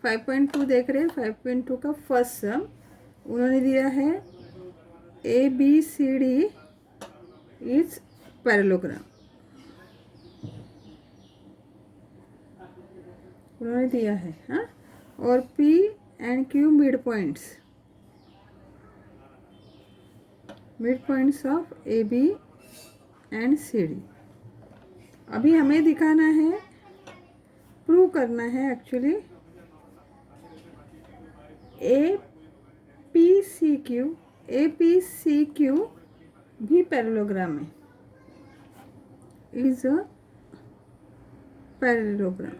5.2 देख रहे हैं। 5.2 का फर्स्ट सम उन्होंने दिया है ABCD इज पैरेललोग्राम, उन्होंने दिया है। हाँ, और P and Q mid points of AB and CD। अभी हमें दिखाना है, प्रूव करना है एक्चुअली, APCQ भी पैरेललोग्राम है, इज अ पैरेललोग्राम।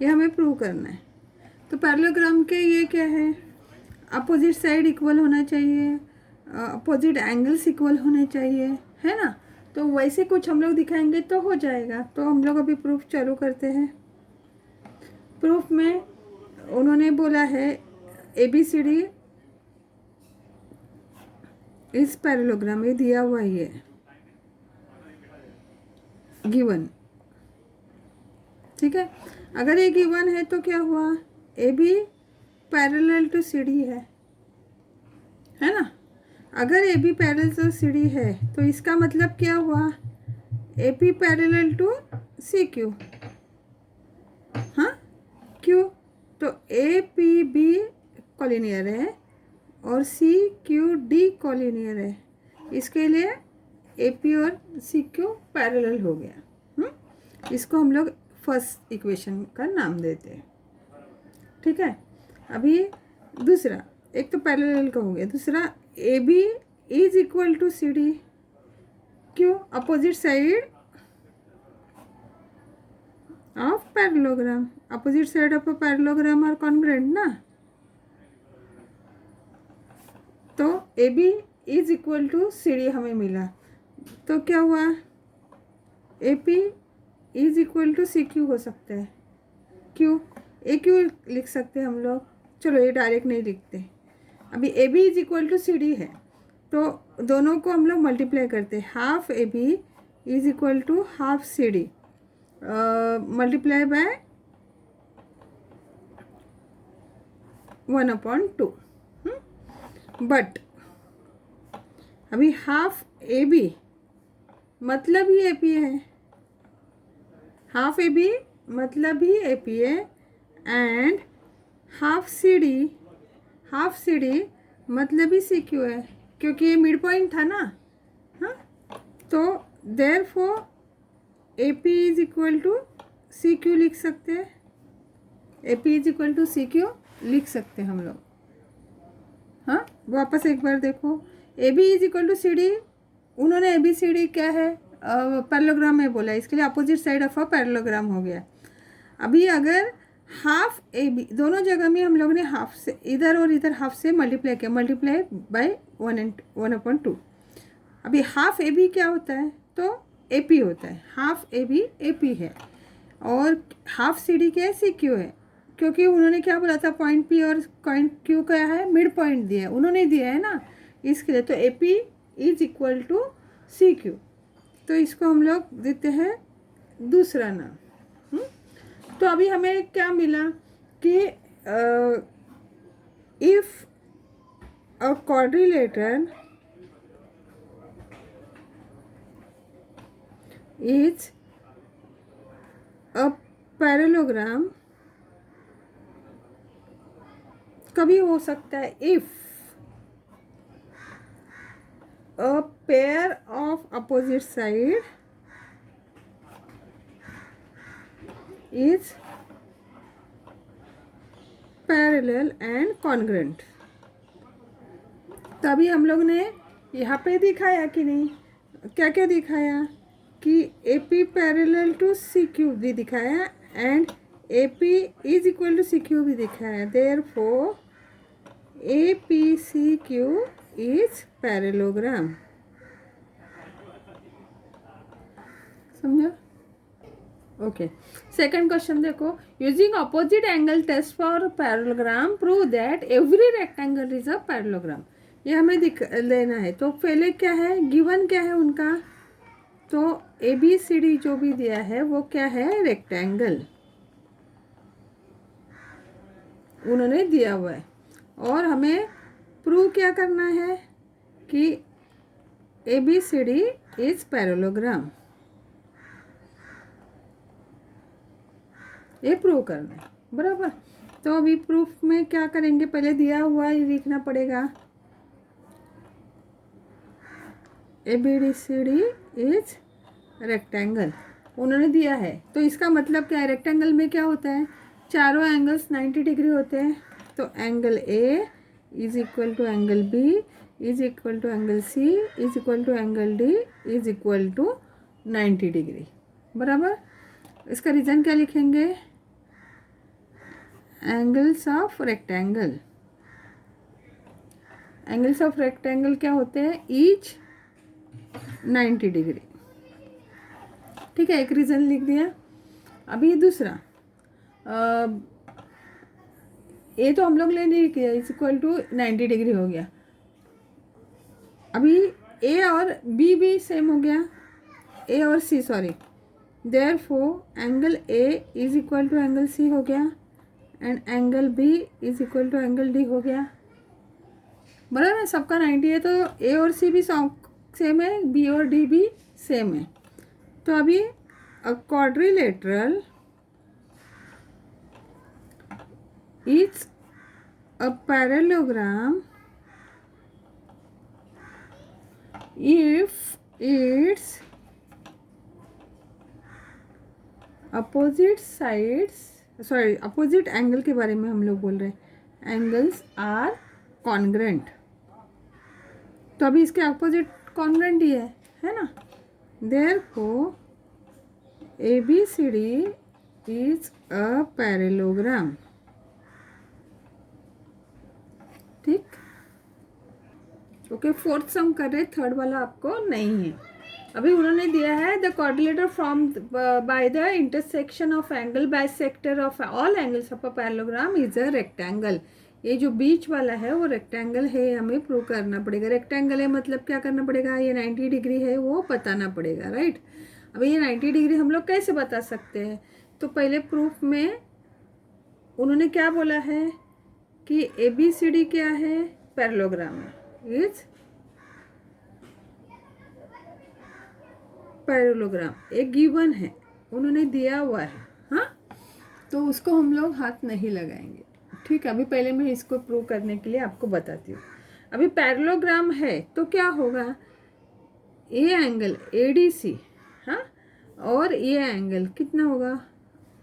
ये हमें प्रूव करना है। तो पैरेललोग्राम के ये क्या है, अपोजिट साइड इक्वल होना चाहिए, अपोजिट एंगल्स इक्वल होने चाहिए, है ना। तो वैसे कुछ हम लोग दिखाएंगे तो हो जाएगा। तो हम लोग अभी प्रूफ चालू करते हैं। प्रूफ में उन्होंने बोला है ABCD इस पैरेललोग्राम में दिया हुआ ही है, गिवन। ठीक है, अगर ये गिवन है तो क्या हुआ, AB पैरेलल टू CD है ना। अगर AB पैरेलल टू CD है तो इसका मतलब क्या हुआ, AP पैरेलल टू CQ। हाँ, क्यों, तो APB कॉलिनियर है और CQD कॉलिनियर है, इसके लिए AP और CQ पैरेलल हो गया। इसको हम लोग फर्स्ट इक्वेशन का नाम देते हैं। ठीक है, अभी दूसरा, एक तो पैरेलल का हो गया, दूसरा AB is equal to CD। क्यों, opposite side of parallelogram, opposite side of a parallelogram are congruent ना। तो AB is equal to CD हमें मिला, तो क्या हुआ, AP is equal to CQ हो सकता है। क्यों, AQ लिख सकते हैं हम लोग, चलो ये डायरेक्ट नहीं लिखते। अभी AB is equal to CD है, तो दोनों को हम लोग मल्टीप्लाई करते हैं। Half AB is equal to half CD multiply by 1/2। But अभी हाफ AB मतलब ही AP है, हाफ AB मतलब ही AP है, एंड हाफ CD मतलब ही CQ है, क्योंकि ये मिड पॉइंट था ना। हाँ, तो therefore AP is equal to CQ लिख सकते हैं, AP is equal to CQ लिख सकते हैं हम लोग। हाँ, वापस एक बार देखो, AB is equal to CD, उन्होंने ABCD क्या है, पैरेललोग्राम में बोला, इसके लिए opposite side of a parallelogram हो गया। अभी अगर हाफ AB, दोनों जगह में हम लोग ने हाफ से, इधर और इधर हाफ से मल्टीप्लाई किया, मल्टीप्लाई बाय 1/2। अभी हाफ AB क्या होता है, तो AP होता है, हाफ AB AP है, और हाफ CD क्या है, CQ है, क्योंकि उन्होंने क्या बोला था, पॉइंट P और पॉइंट Q क्या है, मिड पॉइंट दिया है, उन्होंने दिया है ना, इसके लिए। तो AP is equal to CQ, तो इसको हम लोग देते हैं दूसरा नाम। तो अभी हमें क्या मिला कि if a quadrilateral is a parallelogram, कभी हो सकता है if a pair of opposite side is parallel and congruent. तभी हम लोग ने यहाँ पे दिखाया कि नहीं, क्या क्या दिखाया, कि AP पैरेलल टू CQ भी दिखाया, and AP is equal to CQ भी दिखाया। Therefore APCQ is parallelogram. समझा? ओके, सेकंड क्वेश्चन देखो, using opposite angle test for parallelogram prove that every rectangle is a parallelogram. ये हमें लेना है। तो पहले क्या है, गिवन क्या है उनका, तो ABCD जो भी दिया है वो क्या है, रेक्टेंगल। उन्होंने दिया हुआ है। और हमें प्रूव क्या करना है कि ABCD इज पैरेललोग्राम, ये प्रूव करना है, बराबर। तो अभी प्रूफ में क्या करेंगे, पहले दिया हुआ ही लिखना पड़ेगा, ABCD इज रेक्टेंगल, उन्होंने दिया है। तो इसका मतलब क्या है, रेक्टेंगल में क्या होता है, चारों एंगल्स 90 डिग्री होते हैं। तो angle A is equal to angle B is equal to angle C is equal to angle D is equal to 90 degree, बराबर। इसका रीज़न क्या लिखेंगे, angles of rectangle, angles of rectangle क्या होते हैं, ईच 90 डिग्री। ठीक है, एक रीज़न लिख दिया। अभी दूसरा, ये तो हम लोग ने नहीं किया, इज इक्वल टू 90 डिग्री हो गया। अभी A और B भी सेम हो गया, A और C sorry, therefore angle A is equal to angle C हो गया and angle B is equal to angle D हो गया, बराबर है। सबका 90 है तो A और C भी सेम है, B और D भी सेम है। तो अभी अ quadrilateral is a parallelogram if its opposite sides, sorry opposite angle के बारे में हम लोग बोल रहे हैं, एंगल्स आर कॉन्ग्रेंट। तो अभी इसके अपोजिट कॉन्ग्रेंट ही है ना। Therefore ABCD is a parallelogram, ठीक। ओके, फोर्थ सम कर रहे, थर्ड वाला आपको नहीं है। अभी उन्होंने दिया है the quadrilateral formed by the intersection of angle bisector of all angles of a parallelogram is a rectangle. ये जो बीच वाला है वो रेक्टेंगल है, हमें प्रूव करना पड़ेगा। रेक्टेंगल है मतलब क्या करना पड़ेगा, ये 90 डिग्री है वो बताना पड़ेगा, राइट। अभी ये 90 डिग्री हम लोग कैसे बता सकते हैं, तो पहले प्रूफ में उन्होंने क्या बोला है कि ABCD क्या है, पैरेललोग्राम है, इज पैरेललोग्राम, एक गिवन है, उन्होंने दिया हुआ है, हाँ। तो उसको हम लोग हाथ नहीं लगाएंगे, ठीक है। अभी पहले मैं इसको प्रूव करने के लिए आपको बताती हूँ। अभी पैरेललोग्राम है तो क्या होगा, ये एंगल ADC, हाँ, और ये एंगल कितना होगा,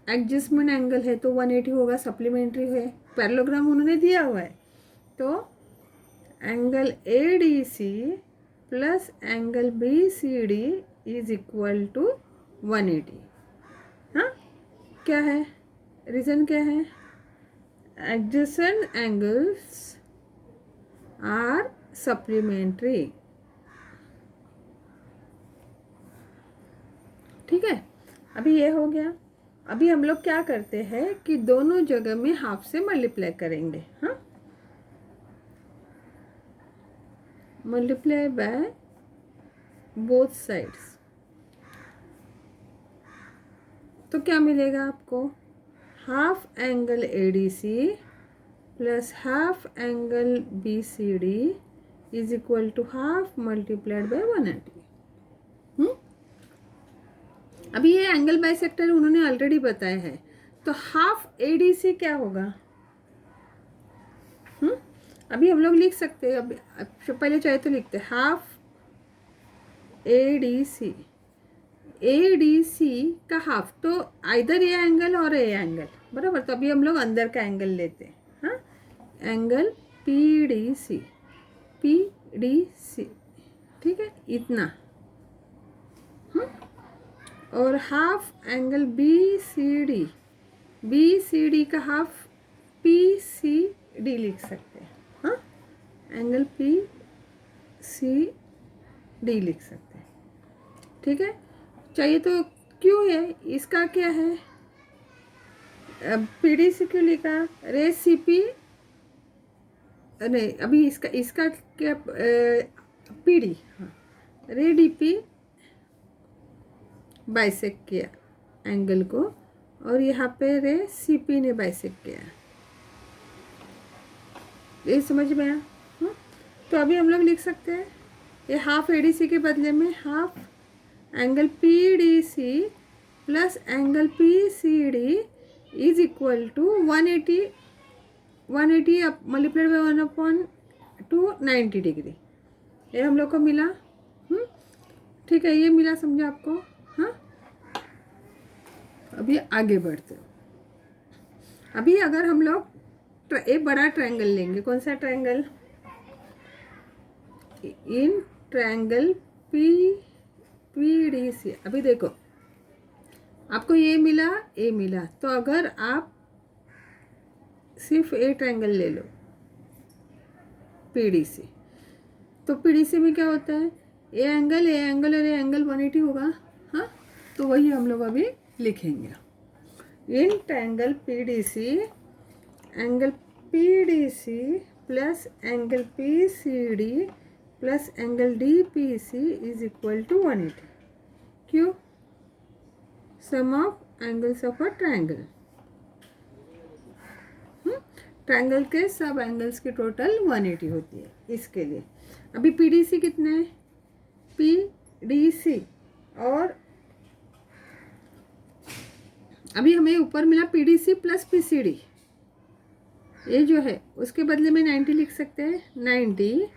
एडजस्टमेंट एंगल है तो 180 होगा, सप्लीमेंट्री है, पैरेललोग्राम उन्होंने दिया हुआ है। तो angle ADC plus angle BCD is equal to 180, हाँ। क्या है, रीज़न क्या है, एडजेसेंट एंगल्स आर सप्लीमेंट्री, ठीक है। अभी ये हो गया। अभी हम लोग क्या करते हैं कि दोनों जगह में हाफ से मल्टीप्लाई करेंगे, हाँ, मल्टीप्लाई बाय बोथ साइड्स। तो क्या मिलेगा आपको, half angle ADC plus half angle BCD is equal to half multiplied by 180। अभी ये एंगल बाइसेक्टर उन्होंने ऑलरेडी बताया है, तो हाफ ADC क्या होगा, अभी हम लोग लिख सकते हैं। अभी पहले चाहे तो लिखते हाफ ADC, ADC का हाफ, तो आइदर ये एंगल और ये एंगल, बराबर। तो अभी हम लोग अंदर का एंगल लेते हैं, हाँ, एंगल PDC, ठीक है, इतना, और हाफ एंगल BCD का हाफ PCD लिख सकते हैं, हाँ, एंगल PCD लिख सकते हैं, ठीक है। चाहिए तो क्यों है, इसका क्या है, PDC क्यों लिखा, रे CP, नहीं अभी इसका क्या, PD, हाँ, रे DP बाइसेक्ट किया एंगल को, और यहाँ पे रे CP ने बाइसेक्ट किया, ये समझ में आया? तो अभी हम लोग लिख सकते हैं ये हाफ ADC के बदले में half angle PDC plus angle PCD is equal to 180 multiplied by 1/2 90 degree. ये हम लोग को मिला। ठीक है, ये मिला, समझा आपको? हाँ, अभी आगे बढ़ते हैं। अभी अगर हम लोग एक बड़ा ट्रायंगल लेंगे, कौन सा ट्रायंगल? इन ट्रायंगल PDC। अभी देखो, आपको ये मिला, ये मिला, तो अगर आप सिर्फ ए ट्रायंगल ले लो PDC, तो PDC में क्या होता है? ए एंगल और ए एंगल 180 होगा। हाँ, तो वही हम लोग अभी लिखेंगे। In triangle PDC angle PDC plus angle PCD plus angle DPC is equal to 180। क्यों? Sum of angles of a triangle. Triangle के सब एंगल्स की टोटल 180 होती है, इसके लिए। अभी PDC कितना है? PDC, और अभी हमें ऊपर मिला PDC प्लस PCD, ये जो है उसके बदले में 90 लिख सकते हैं। 90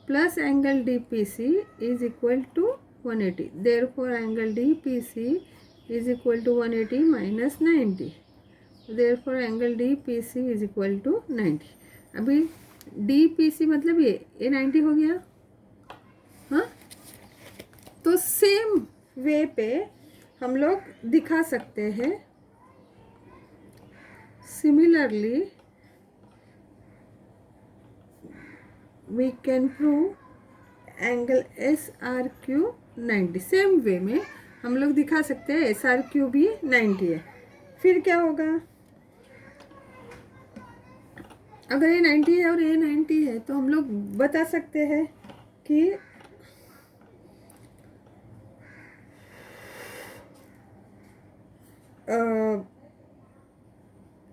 plus angle DPC is equal to 180। Therefore angle DPC is equal to 180 minus 90। Therefore angle DPC is equal to 90। अभी DPC मतलब ये 90 हो गया। हाँ, तो सेम वे पे हम लोग दिखा सकते हैं। Similarly we can prove angle SRQ 90। Same way में हम लोग दिखा सकते हैं SRQ भी 90 है। फिर क्या होगा? अगर ये 90 है और ये 90 है, तो हम लोग बता सकते हैं कि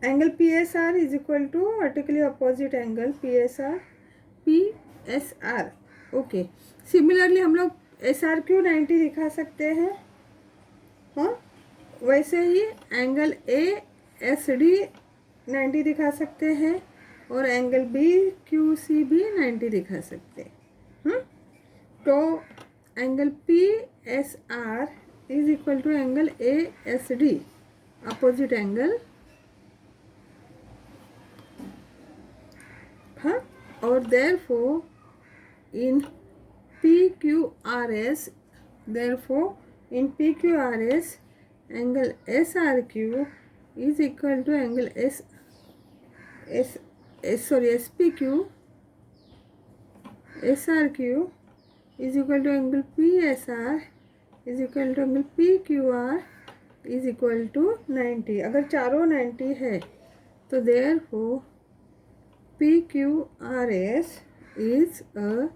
angle PSR is equal to vertically opposite angle PSR। Okay, similarly हम लोग SRQ 90 दिखा सकते हैं। हाँ, वैसे ही एंगल ASD 90 दिखा सकते हैं, और एंगल BQC भी 90 दिखा सकते हैं। तो angle PSR is equal to angle ASD opposite angle. हाँ, और therefore in PQRS angle SRQ is equal to angle SPQ SRQ is equal to angle PSR is equal to angle PQR is equal to 90। अगर चारों 90 है, तो therefore PQRS is a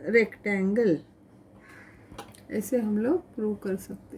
rectangle. ऐसे हम लोग prove कर सकते हैं।